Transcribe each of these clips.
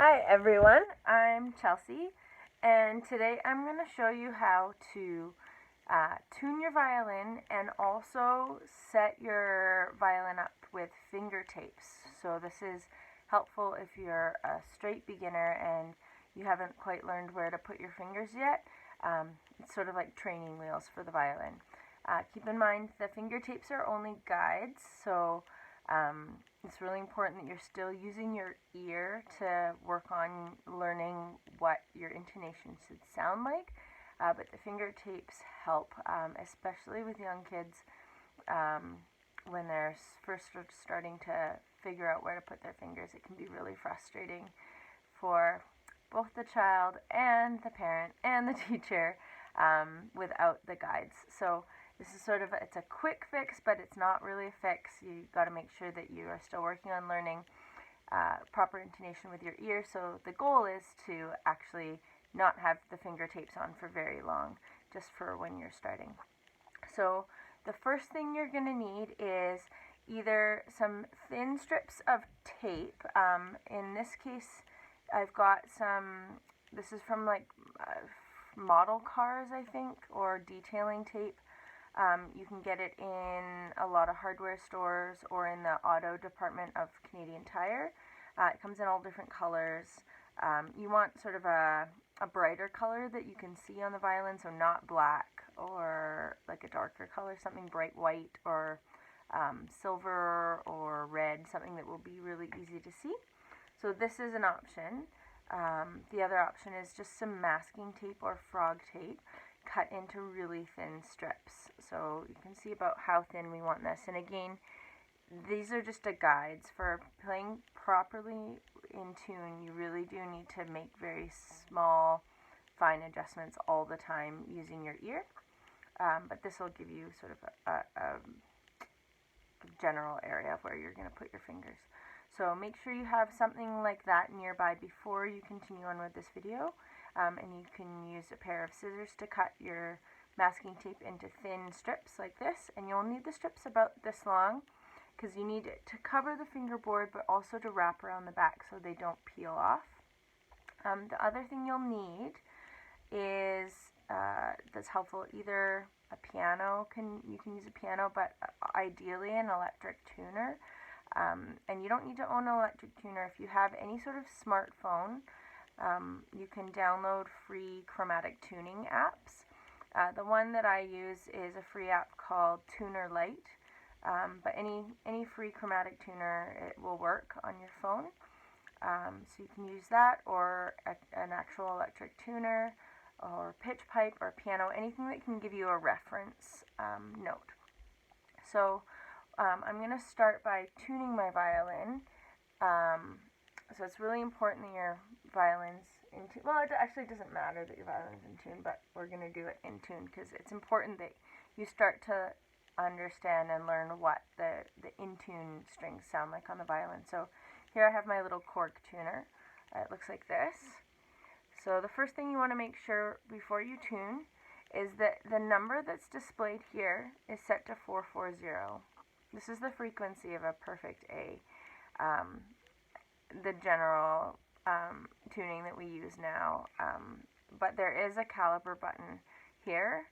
Hi everyone, I'm Chelsea, and today I'm going to show you how to tune your violin and also set your violin up with finger tapes. So this is helpful if you're a straight beginner and you haven't quite learned where to put your fingers yet. It's sort of like training wheels for the violin. Keep in mind the finger tapes are only guides, so it's really important that you're still using your ear to work on learning what your intonation should sound like. But the finger tapes help, especially with young kids when they're first starting to figure out where to put their fingers. It can be really frustrating for both the child and the parent and the teacher without the guides. So this is it's a quick fix, but it's not really a fix. You got to make sure that you are still working on learning proper intonation with your ear. So the goal is to actually not have the finger tapes on for very long, just for when you're starting. So the first thing you're going to need is either some thin strips of tape. In this case, I've got this is from model cars, I think, or detailing tape. You can get it in a lot of hardware stores or in the auto department of Canadian Tire. It comes in all different colors. You want sort of a brighter color that you can see on the violin, so not black or like a darker color, something bright white or silver or red, something that will be really easy to see. So this is an option. The other option is just some masking tape or frog tape cut into really thin strips. So you can see about how thin we want this. And again, these are just guides. For playing properly in tune, you really do need to make very small, fine adjustments all the time using your ear. But this will give you sort of a general area of where you're going to put your fingers. So make sure you have something like that nearby before you continue on with this video. And you can use a pair of scissors to cut your masking tape into thin strips like this. And you'll need the strips about this long because you need it to cover the fingerboard but also to wrap around the back so they don't peel off. The other thing you'll need is, that's helpful, either a piano, you can use a piano, but ideally an electric tuner. And you don't need to own an electric tuner. If you have any sort of smartphone, you can download free chromatic tuning apps. The one that I use is a free app called Tuner Lite, but any free chromatic tuner, it will work on your phone. So you can use that, or an actual electric tuner, or pitch pipe, or piano, anything that can give you a reference note. So I'm going to start by tuning my violin. So it's really important that your violin's in tune. Well, it actually doesn't matter that your violin's in tune, but we're going to do it in tune because it's important that you start to understand and learn what the in-tune strings sound like on the violin. So here I have my little cork tuner. It looks like this. So the first thing you want to make sure before you tune is that the number that's displayed here is set to 440. This is the frequency of a perfect A. The general tuning that we use now, but there is a caliber button here,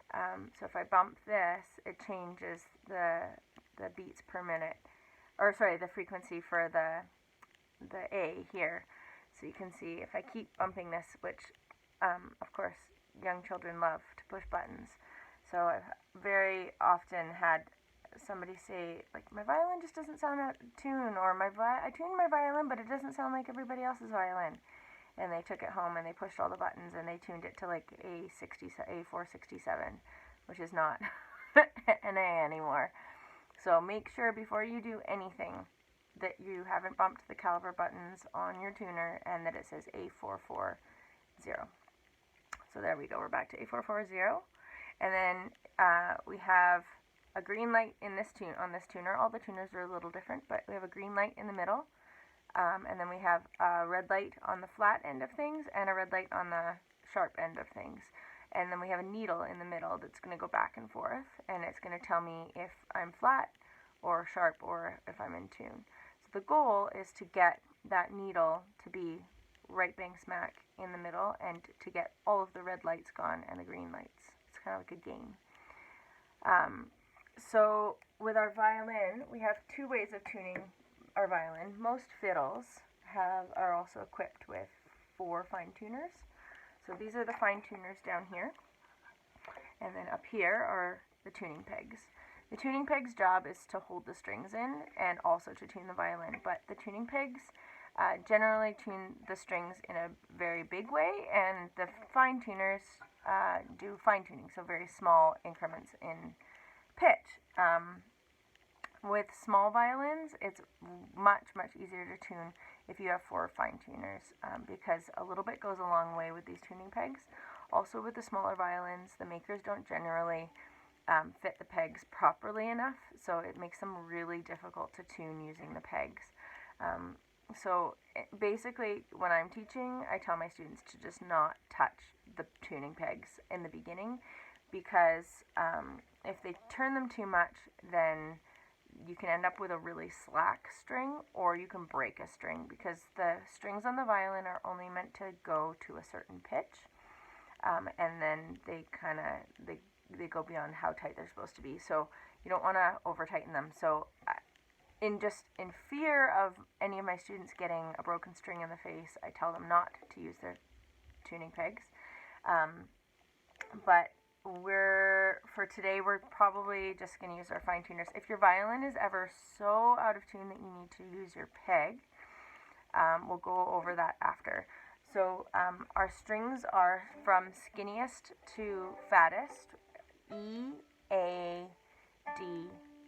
so if I bump this, it changes the beats per minute, or sorry, the frequency for the A here. So you can see if I keep bumping this, which of course young children love to push buttons, so I've very often had somebody say, like, my violin just doesn't sound out of tune, or I tuned my violin, but it doesn't sound like everybody else's violin. And they took it home and they pushed all the buttons and they tuned it to like A467, which is not an A anymore. So make sure before you do anything that you haven't bumped the caliber buttons on your tuner and that it says A440. So there we go, we're back to A440. And then we have a green light in this on this tuner. All the tuners are a little different, but we have a green light in the middle, and then we have a red light on the flat end of things and a red light on the sharp end of things, and then we have a needle in the middle that's going to go back and forth, and it's going to tell me if I'm flat or sharp or if I'm in tune. So the goal is to get that needle to be right bang smack in the middle, and to get all of the red lights gone and the green lights. It's kind of like a game. So with our violin, we have two ways of tuning our violin. Most fiddles are also equipped with 4 fine tuners. So these are the fine tuners down here, and then up here are the tuning pegs. The tuning peg's job is to hold the strings in and also to tune the violin, but the tuning pegs generally tune the strings in a very big way, and the fine tuners do fine tuning, so very small increments in pitch. With small violins, it's much easier to tune if you have 4 fine tuners, because a little bit goes a long way with these tuning pegs. Also with the smaller violins, the makers don't generally fit the pegs properly enough, so it makes them really difficult to tune using the pegs. So basically, when I'm teaching, I tell my students to just not touch the tuning pegs in the beginning, because if they turn them too much, then you can end up with a really slack string, or you can break a string, because the strings on the violin are only meant to go to a certain pitch, and then they go beyond how tight they're supposed to be. So you don't want to over tighten them. So in fear of any of my students getting a broken string in the face, I tell them not to use their tuning pegs. But for today, we're probably just going to use our fine tuners. If your violin is ever so out of tune that you need to use your peg, we'll go over that after. So our strings are from skinniest to fattest, E, A, D,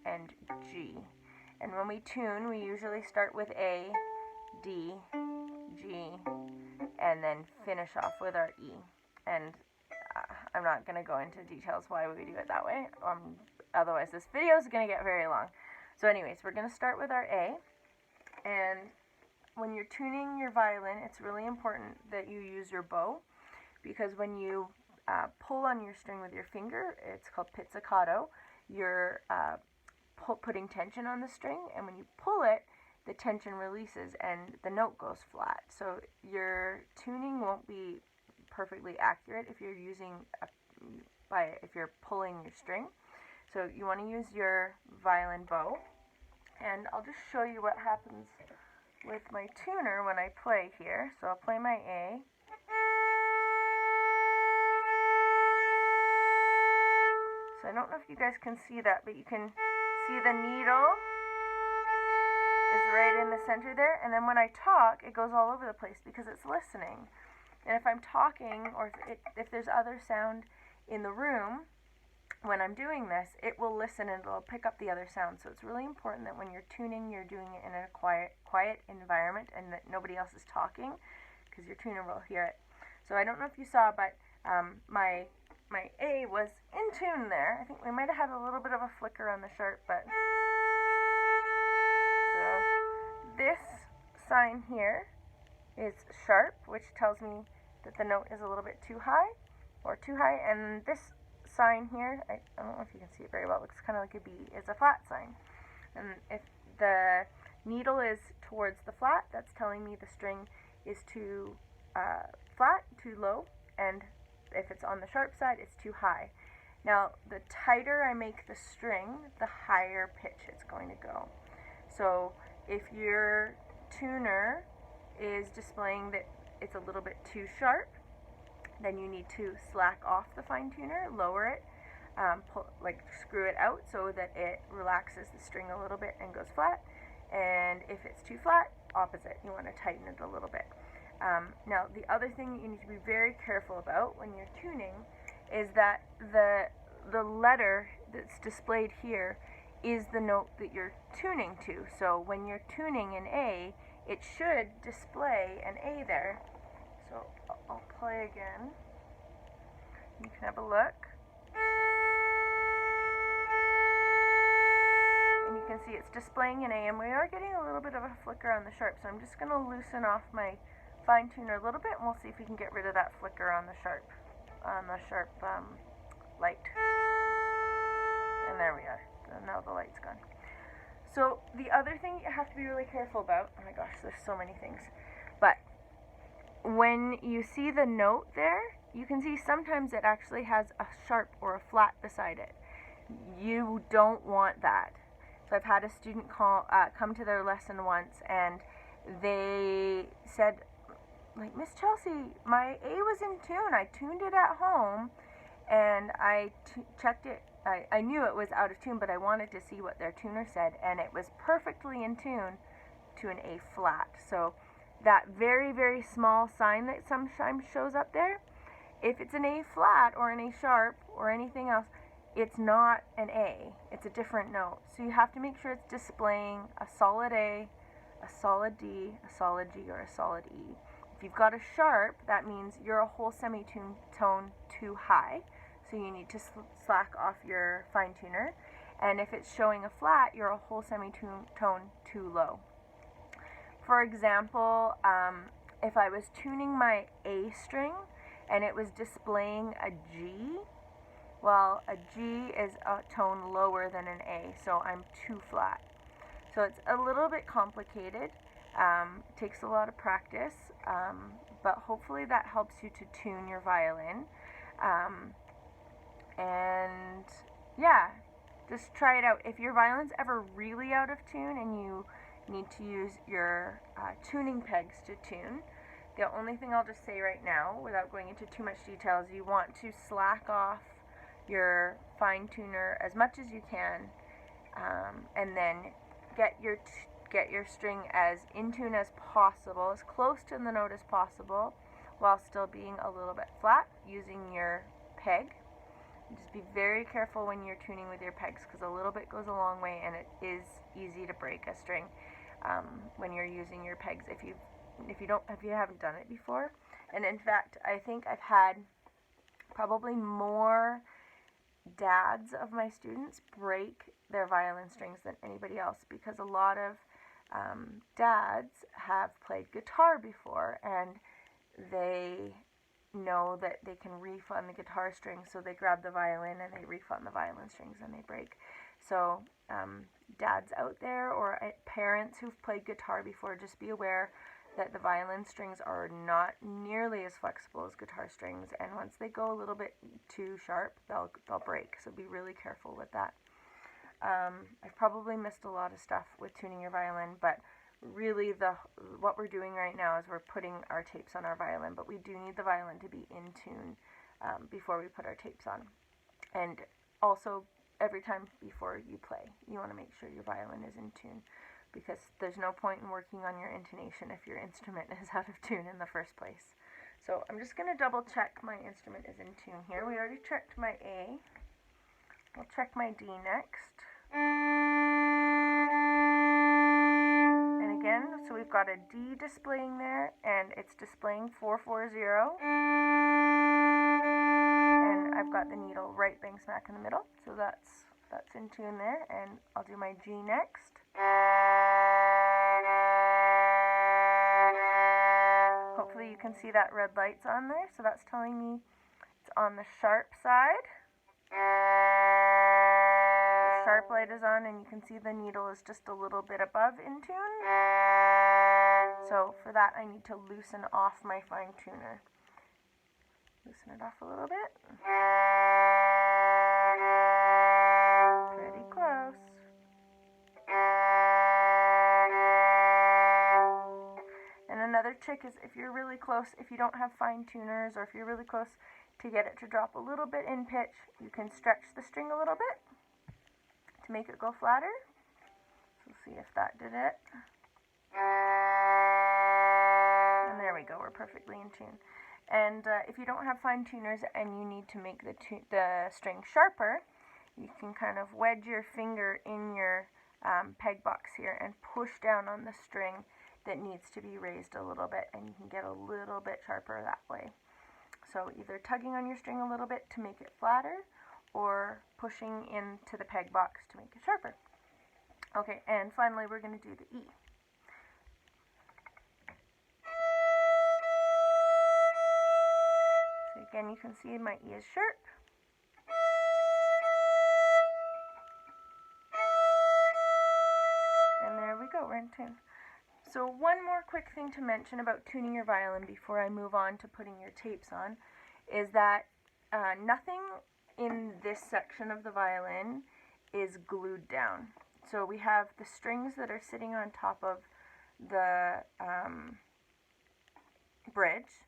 and G. And when we tune, we usually start with A, D, G, and then finish off with our E. And I'm not going to go into details why we do it that way. Otherwise, this video is going to get very long. So anyways, we're going to start with our A. And when you're tuning your violin, it's really important that you use your bow, because when you pull on your string with your finger, it's called pizzicato, you're putting tension on the string, and when you pull it, the tension releases and the note goes flat. So your tuning won't be perfectly accurate if you're if you're pulling your string. So you want to use your violin bow, and I'll just show you what happens with my tuner when I play here. So I'll play my A. So I don't know if you guys can see that, but you can see the needle is right in the center there, and then when I talk, it goes all over the place because it's listening. And if I'm talking, or if there's other sound in the room when I'm doing this, it will listen and it'll pick up the other sound. So it's really important that when you're tuning, you're doing it in a quiet environment, and that nobody else is talking, because your tuner will hear it. So I don't know if you saw, but my A was in tune there. I think we might have had a little bit of a flicker on the sharp, but so this sign here is sharp, which tells me that the note is a little bit too high, and this sign here, I don't know if you can see it very well, it looks kind of like a B, is a flat sign. And if the needle is towards the flat, that's telling me the string is too flat, too low, and if it's on the sharp side, it's too high. Now, the tighter I make the string, the higher pitch it's going to go. So if your tuner is displaying that it's a little bit too sharp, then you need to slack off the fine tuner, lower it, screw it out so that it relaxes the string a little bit and goes flat. And if it's too flat, opposite, you want to tighten it a little bit. Now, the other thing that you need to be very careful about when you're tuning is that the letter that's displayed here is the note that you're tuning to. So when you're tuning an A, it should display an A there. So I'll play again. You can have a look. And you can see it's displaying an A, and we are getting a little bit of a flicker on the sharp, so I'm just going to loosen off my fine tuner a little bit, and we'll see if we can get rid of that flicker on the sharp light. And there we are. So now the light's gone. So the other thing you have to be really careful about, oh my gosh, there's so many things, but when you see the note there, you can see sometimes it actually has a sharp or a flat beside it. You don't want that. So I've had a student come to their lesson once, and they said, like, Miss Chelsea, my A was in tune. I tuned it at home, and I checked it. I knew it was out of tune, but I wanted to see what their tuner said, and it was perfectly in tune to an A flat. So that very, very small sign that sometimes shows up there, if it's an A flat or an A sharp or anything else, it's not an A. It's a different note. So you have to make sure it's displaying a solid A, a solid D, a solid G, or a solid E. If you've got a sharp, that means you're a whole semitone too high. So you need to slack off your fine tuner. And if it's showing a flat, you're a whole semitone too low. For example, if I was tuning my A string and it was displaying a G, well, a G is a tone lower than an A, so I'm too flat. So it's a little bit complicated. It takes a lot of practice, but hopefully that helps you to tune your violin. And yeah, just try it out. If your violin's ever really out of tune and you need to use your tuning pegs to tune, the only thing I'll just say right now, without going into too much detail, is you want to slack off your fine tuner as much as you can, and then get your string as in tune as possible, as close to the note as possible, while still being a little bit flat using your peg. Just be very careful when you're tuning with your pegs, because a little bit goes a long way, and it is easy to break a string when you're using your pegs if you haven't done it before. And in fact, I think I've had probably more dads of my students break their violin strings than anybody else, because a lot of dads have played guitar before, and they know that they can reef on the guitar strings, so they grab the violin and they reef on the violin strings and they break. So dads out there, or parents who've played guitar before, just be aware that the violin strings are not nearly as flexible as guitar strings, and once they go a little bit too sharp, they'll break. So be really careful with that. I've probably missed a lot of stuff with tuning your violin, but really what we're doing right now is we're putting our tapes on our violin, but we do need the violin to be in tune before we put our tapes on. And also, every time before you play, you want to make sure your violin is in tune, because there's no point in working on your intonation if your instrument is out of tune in the first place. So I'm just going to double check my instrument is in tune here. We already checked my A. We'll check my D next. And again, so we've got a D displaying there, and it's displaying 440. And I've got the needle right bang smack in the middle, so that's in tune there. And I'll do my G next. Hopefully you can see that red light's on there, so that's telling me it's on the sharp side. The sharp light is on, and you can see the needle is just a little bit above in tune. So for that, I need to loosen off my fine tuner. Loosen it off a little bit. Pretty close. And another trick is, if you're really close, if you don't have fine tuners, or if you're really close to get it to drop a little bit in pitch, you can stretch the string a little bit to make it go flatter. So we'll see if that did it. And there we go, we're perfectly in tune. And if you don't have fine tuners and you need to make the string sharper, you can kind of wedge your finger in your peg box here and push down on the string that needs to be raised a little bit, and you can get a little bit sharper that way. So either tugging on your string a little bit to make it flatter, or pushing into the peg box to make it sharper. Okay, and finally we're going to do the E. So again, you can see my E is sharp. And there we go, we're in tune. So one more quick thing to mention about tuning your violin before I move on to putting your tapes on is that nothing in this section of the violin is glued down. So we have the strings that are sitting on top of the bridge,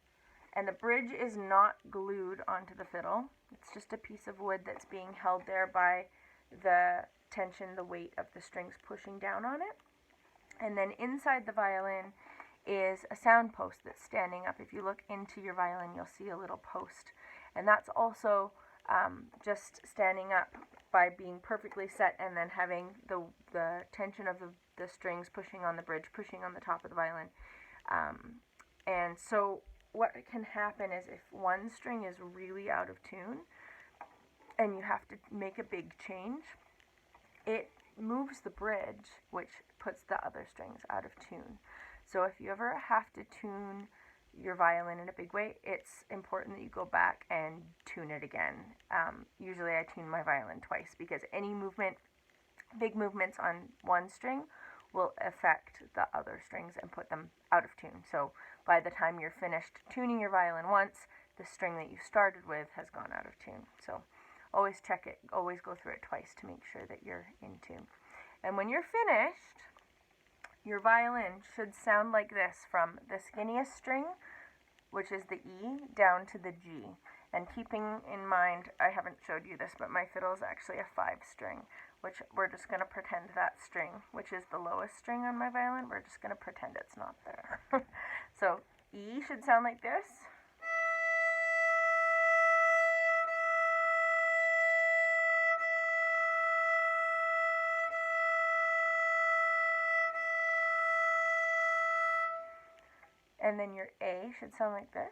and the bridge is not glued onto the fiddle. It's just a piece of wood that's being held there by the tension, the weight of the strings pushing down on it. And then inside the violin is a sound post that's standing up. If you look into your violin, you'll see a little post. And that's also just standing up by being perfectly set and then having the tension of the strings pushing on the bridge, pushing on the top of the violin. And so what can happen is if one string is really out of tune and you have to make a big change, it moves the bridge, which puts the other strings out of tune. So if you ever have to tune your violin in a big way, it's important that you go back and tune it again. Usually I tune my violin twice because any movement, big movements on one string will affect the other strings and put them out of tune. So by the time you're finished tuning your violin once, the string that you started with has gone out of tune. So always check it, always go through it twice to make sure that you're in tune. And when you're finished, your violin should sound like this from the skinniest string, which is the E, down to the G. And keeping in mind, I haven't showed you this, but my fiddle is actually a 5-string, which we're just going to pretend that string, which is the lowest string on my violin, we're just going to pretend it's not there. So E should sound like this. And then your A should sound like this.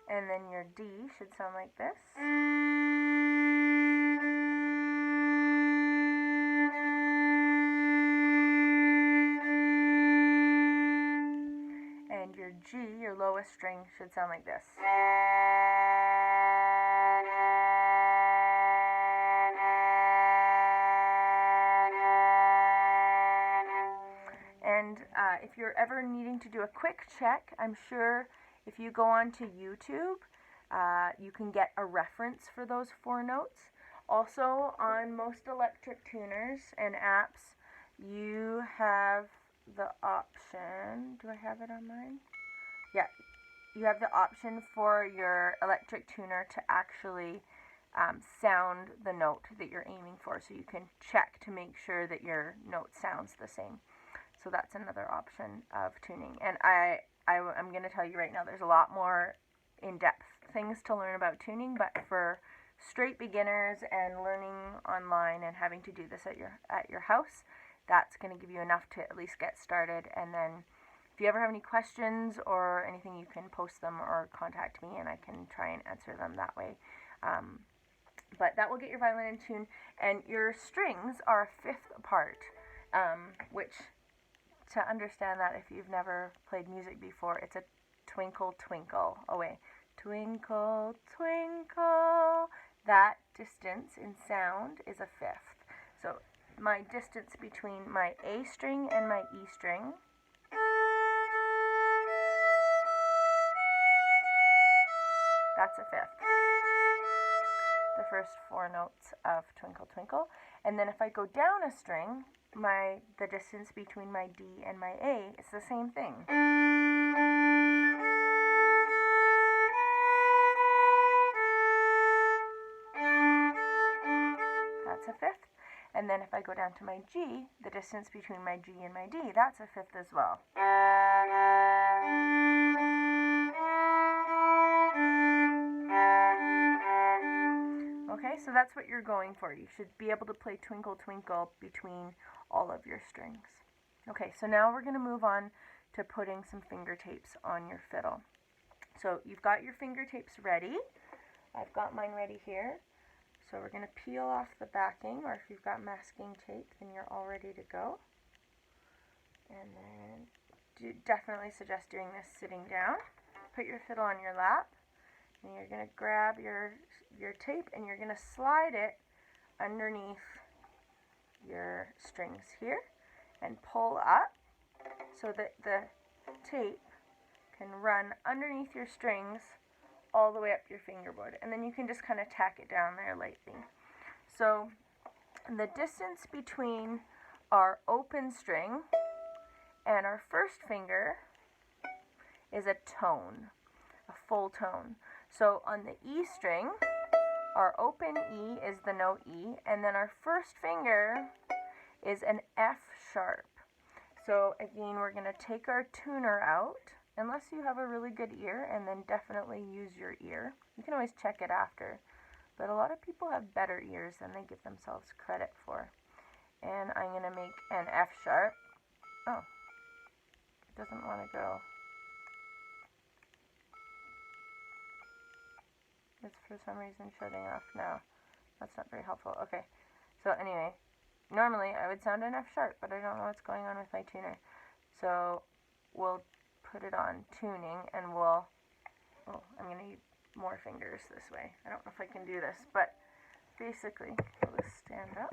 And then your D should sound like this. And your G, your lowest string, should sound like this. And if you're ever needing to do a quick check, I'm sure if you go onto YouTube, you can get a reference for those 4 notes. Also, on most electric tuners and apps, you have the option, do I have it on mine? Yeah, you have the option for your electric tuner to actually sound the note that you're aiming for, so you can check to make sure that your note sounds the same. So that's another option of tuning. And I'm going to tell you right now, there's a lot more in-depth things to learn about tuning, but for straight beginners and learning online and having to do this at your house, that's going to give you enough to at least get started. And then if you ever have any questions or anything, you can post them or contact me and I can try and answer them that way. But that will get your violin in tune. And your strings are 1/5 apart, which, to understand that, if you've never played music before, it's a twinkle, twinkle away. Twinkle, twinkle. That distance in sound is a 1/5. So my distance between my A string and my E string that's a 1/5. The first 4 notes of Twinkle Twinkle. And then if I go down a string, the distance between my D and my A is the same thing. That's a 1/5. And then if I go down to my G, the distance between my G and my D, that's a 1/5 as well. Okay, so that's what you're going for. You should be able to play Twinkle Twinkle between all of your strings. Okay, so now we're going to move on to putting some finger tapes on your fiddle. So you've got your finger tapes ready. I've got mine ready here. So we're going to peel off the backing, or if you've got masking tape, then you're all ready to go. And then definitely suggest doing this sitting down. Put your fiddle on your lap. And you're going to grab your tape and you're going to slide it underneath your strings here and pull up so that the tape can run underneath your strings all the way up your fingerboard. And then you can just kind of tack it down there lightly. So the distance between our open string and our first finger is a tone, a full tone. So on the E string, our open E is the note E, and then our first finger is an F sharp. So again, we're going to take our tuner out, unless you have a really good ear, and then definitely use your ear. You can always check it after, but a lot of people have better ears than they give themselves credit for. And I'm going to make an F sharp. Oh, it doesn't want to go. It's for some reason shutting off now. That's not very helpful. Okay, so anyway, normally I would sound an F sharp, but I don't know what's going on with my tuner. So we'll put it on tuning, and I'm going to need more fingers this way. I don't know if I can do this, but basically, we'll just stand up.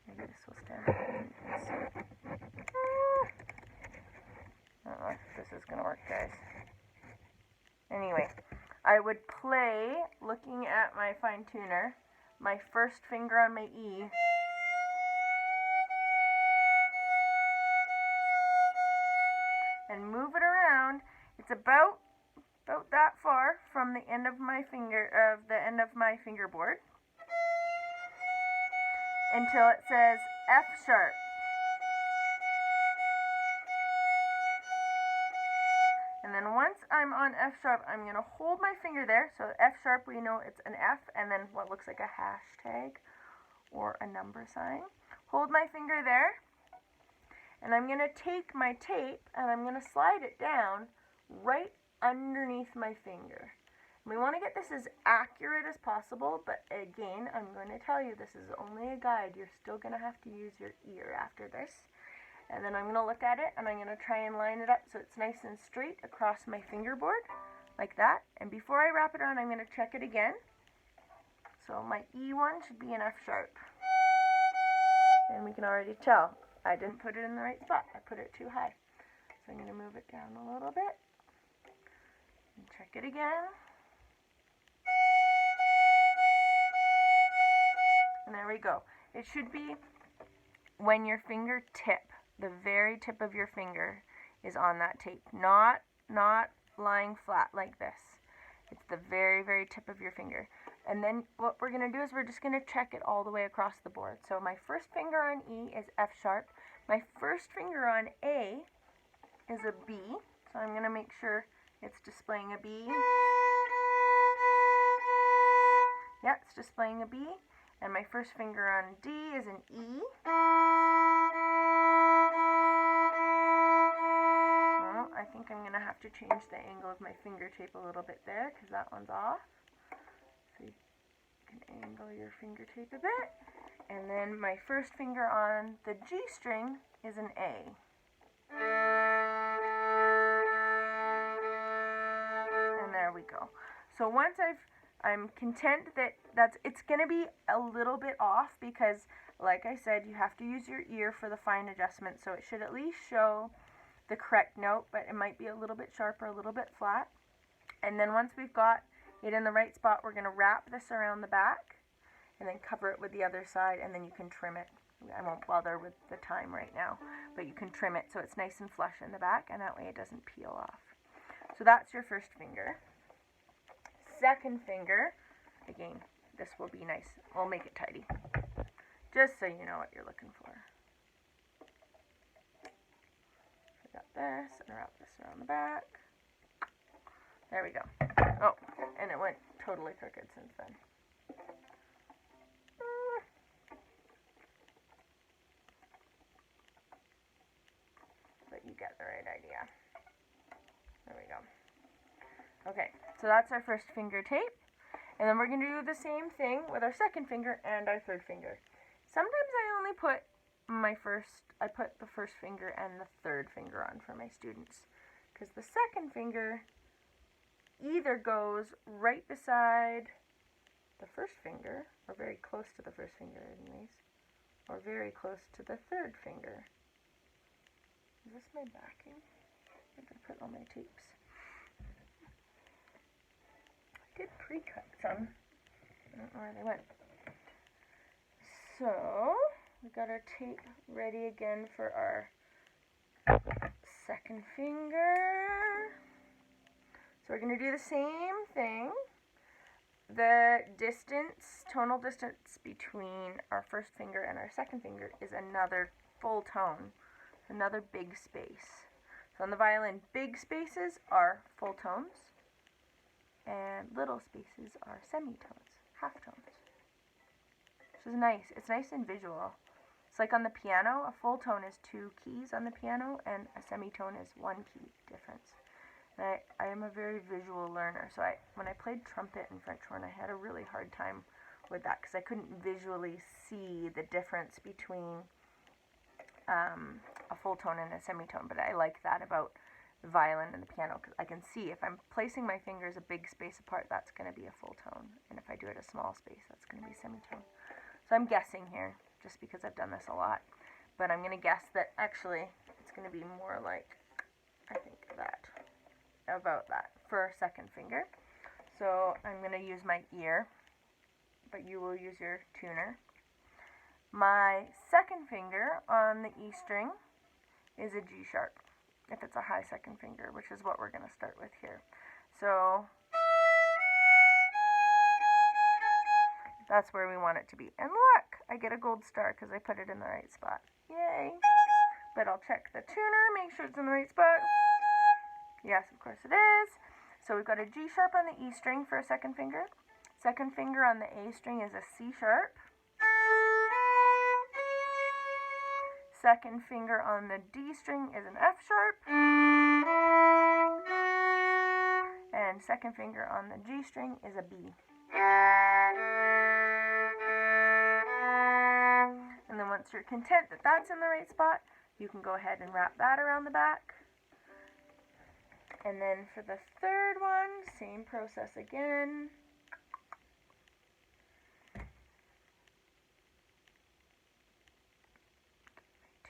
Maybe this will stand up. I don't know if this is going to work, guys. Anyway, I would play, looking at my fine tuner, my first finger on my E, and move it around. It's about that far from the end of my fingerboard until it says F sharp. And then once I'm on F sharp, I'm going to hold my finger there. So F sharp, we know it's an F, and then what looks like a hashtag or a number sign. Hold my finger there, and I'm going to take my tape and I'm going to slide it down right underneath my finger. We want to get this as accurate as possible, but again, I'm going to tell you this is only a guide. You're still going to have to use your ear after this. And then I'm going to look at it and I'm going to try and line it up so it's nice and straight across my fingerboard, like that. And before I wrap it around, I'm going to check it again. So my E1 should be an F sharp. And we can already tell I didn't put it in the right spot. I put it too high. So I'm going to move it down a little bit. And check it again. And there we go. It should be when your fingertip, the very tip of your finger, is on that tape. Not lying flat like this. It's the very, very tip of your finger. And then what we're going to do is we're just going to check it all the way across the board. So my first finger on E is F sharp. My first finger on A is a B. So I'm going to make sure it's displaying a B. Yeah, it's displaying a B. And my first finger on D is an E. Well, I think I'm going to have to change the angle of my finger tape a little bit there because that one's off. So you can angle your finger tape a bit. And then my first finger on the G string is an A. And there we go. So once I'm content that it's going to be a little bit off because, like I said, you have to use your ear for the fine adjustment. So it should at least show the correct note, but it might be a little bit sharp or a little bit flat. And then once we've got it in the right spot, we're going to wrap this around the back and then cover it with the other side, and then you can trim it. I won't bother with the time right now, but you can trim it so it's nice and flush in the back, and that way it doesn't peel off. So that's your first finger. Second finger, again, this will be nice. We'll make it tidy, just so you know what you're looking for. So I got this, and wrap this around the back. There we go. Oh, and it went totally crooked since then. But you get the right idea. There we go. Okay, so that's our first finger tape. And then we're going to do the same thing with our second finger and our third finger. Sometimes I only put I put the first finger and the third finger on for my students, because the second finger either goes right beside the first finger, or very close to the first finger anyways, or very close to the third finger. Is this my backing? I think I put all my tapes. I did pre-cut some. I don't know where they went. So, we got our tape ready again for our second finger. So we're going to do the same thing. The distance, tonal distance between our first finger and our second finger is another full tone, another big space. So on the violin, big spaces are full tones, and little spaces are semitones, half tones. Which is nice. It's nice and visual. It's like on the piano, a full tone is 2 keys on the piano, and a semitone is 1 key difference. And I am a very visual learner, so when I played trumpet and French horn, I had a really hard time with that because I couldn't visually see the difference between a full tone and a semitone. But I like that about the violin and the piano because I can see if I'm placing my fingers a big space apart, that's going to be a full tone, and if I do it a small space, that's going to be semitone. So I'm guessing here, just because I've done this a lot. But I'm going to guess that actually it's going to be more like, I think about that for our second finger. So I'm going to use my ear, but you will use your tuner. My second finger on the E string is a G sharp, if it's a high second finger, which is what we're going to start with here. So that's where we want it to be. And look, I get a gold star because I put it in the right spot. Yay! But I'll check the tuner, make sure it's in the right spot. Yes, of course it is. So we've got a G sharp on the E string for a second finger. Second finger on the A string is a C sharp. Second finger on the D string is an F sharp. And second finger on the G string is a B. And then once you're content that that's in the right spot, you can go ahead and wrap that around the back. And then for the third one, same process again.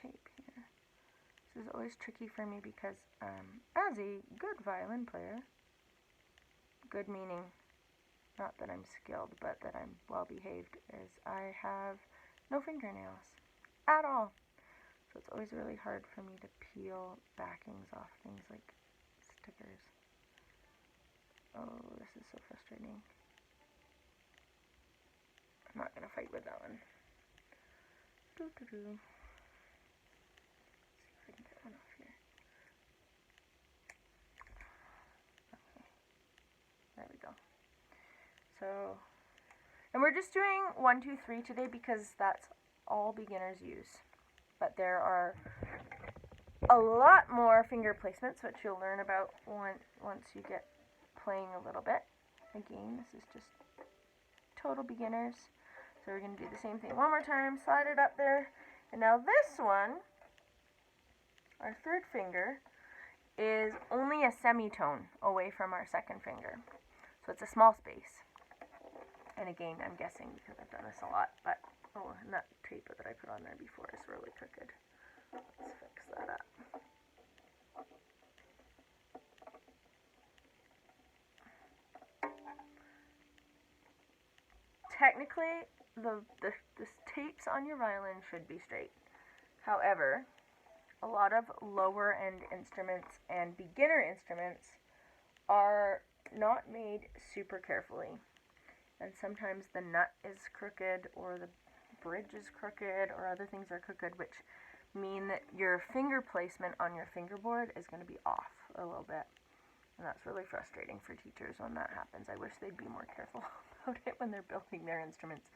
Tape here. This is always tricky for me because as a good violin player, good meaning not that I'm skilled, but that I'm well behaved, is I have no fingernails at all. So it's always really hard for me to peel backings off things like stickers. Oh, this is so frustrating. I'm not going to fight with that one. Let's see if I can get one off here. Okay. There we go. So, and we're just doing 1, 2, 3 today because that's all beginners use. But there are a lot more finger placements, which you'll learn about once you get playing a little bit. Again, this is just total beginners. So we're going to do the same thing one more time, slide it up there. And now this one, our third finger, is only a semitone away from our second finger. So it's a small space. And again, I'm guessing because I've done this a lot, but oh, and that tape that I put on there before is really crooked. Let's fix that up. Technically, the tapes on your violin should be straight. However, a lot of lower end instruments and beginner instruments are not made super carefully. And sometimes the nut is crooked, or the bridge is crooked, or other things are crooked, which mean that your finger placement on your fingerboard is going to be off a little bit. And that's really frustrating for teachers when that happens. I wish they'd be more careful about it when they're building their instruments.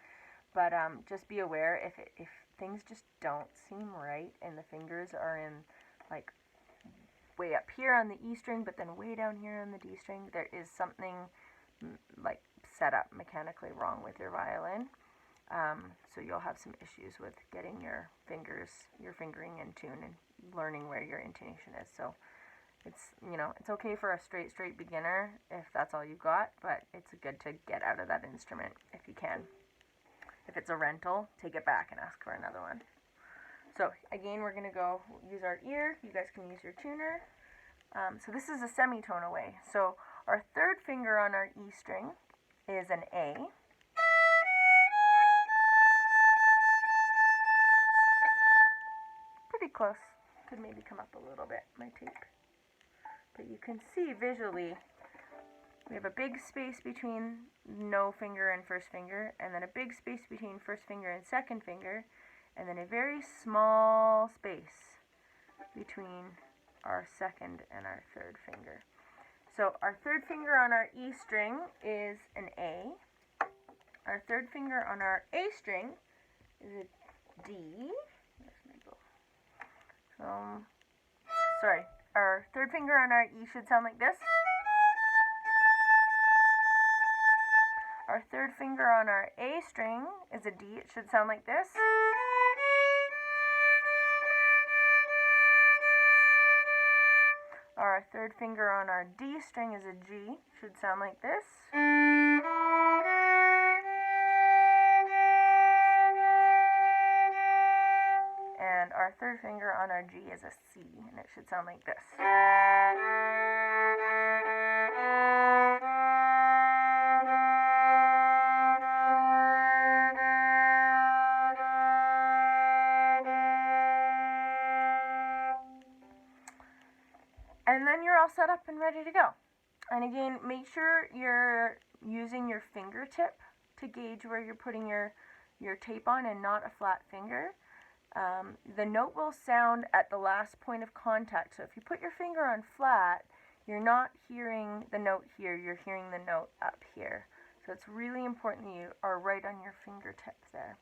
But just be aware if things just don't seem right and the fingers are in like way up here on the E string, but then way down here on the D string, there is something like set up mechanically wrong with your violin. So you'll have some issues with getting your fingering in tune and learning where your intonation is. So It's okay for a straight beginner if that's all you got, but it's good to get out of that instrument if you can. If it's a rental, take it back and ask for another one. So again, we're going to go use our ear. You guys can use your tuner. So this is a semitone away. So our third finger on our E string is an A. Pretty close. Could maybe come up a little bit, my tape. But you can see visually, we have a big space between no finger and first finger, and then a big space between first finger and second finger, and then a very small space between our second and our third finger. So our third finger on our E string is an A. Our third finger on our A string is a D. Sorry, our third finger on our E should sound like this. Our third finger on our A string is a D. It should sound like this. Our third finger on our D string is a G. Should sound like this. And our third finger on our G is a C, and it should sound like this. And then you're all set up and ready to go. And again, make sure you're using your fingertip to gauge where you're putting your tape on and not a flat finger. The note will sound at the last point of contact. So if you put your finger on flat, you're not hearing the note here, you're hearing the note up here. So it's really important that you are right on your fingertip there.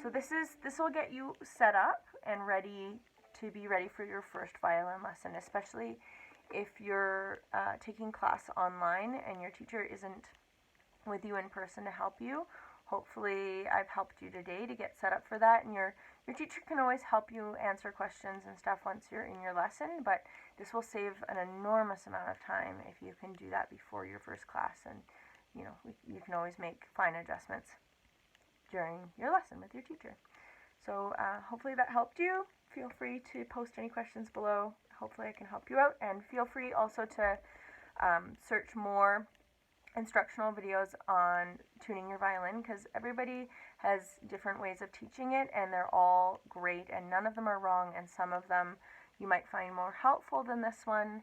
So this will get you set up and ready to be ready for your first violin lesson, especially if you're taking class online and your teacher isn't with you in person to help you. Hopefully I've helped you today to get set up for that, and your teacher can always help you answer questions and stuff once you're in your lesson, but this will save an enormous amount of time if you can do that before your first class, and you can always make fine adjustments during your lesson with your teacher. So hopefully that helped you. Feel free to post any questions below. Hopefully I can help you out, and feel free also to search more instructional videos on tuning your violin, because everybody has different ways of teaching it, and they're all great, and none of them are wrong, and some of them you might find more helpful than this one,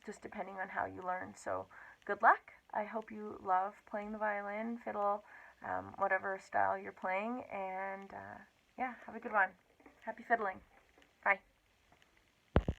just depending on how you learn. So good luck. I hope you love playing the violin, fiddle, whatever style you're playing, and yeah, have a good one. Happy fiddling. Bye.